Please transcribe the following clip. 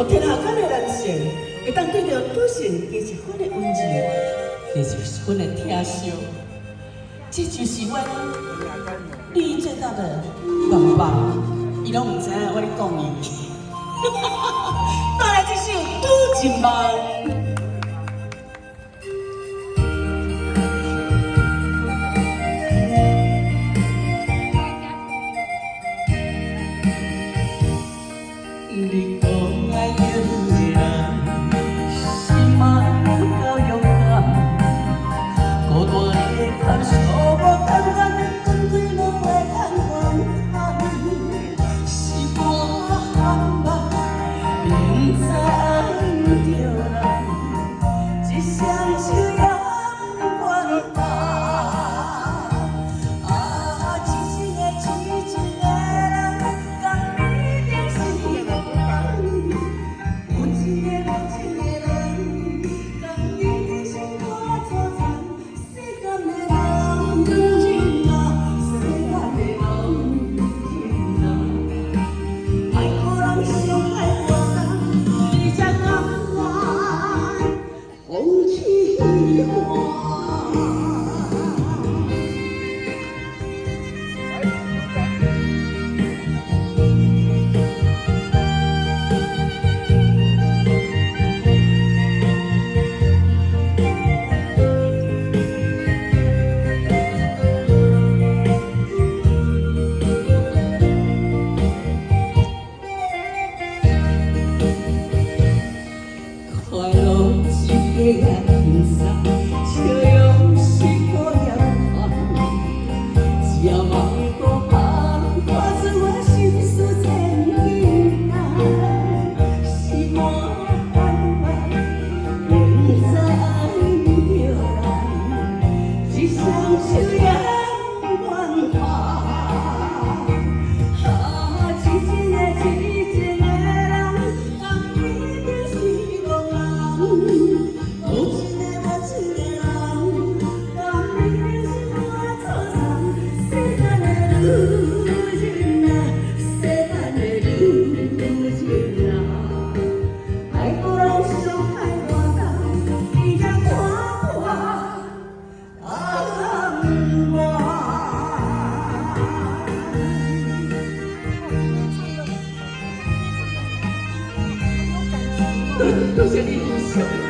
有天下间的男性，会当对着女性加一分的温柔，加一分的疼惜，这就是阮你最大的愿望。伊拢唔知影我咧讲伊。带来这首《拄一梦》。你讲爱有的人，是嘛够勇敢，孤单的感受无甘愿的光辉无会通光看，是我含目明知着人，一双手也不愿放。轻松，笑容是个阳光，只要望过旁，看出我心事千斤重。是我含冤，明知着人，一双手也不愿放。多谢你，英雄。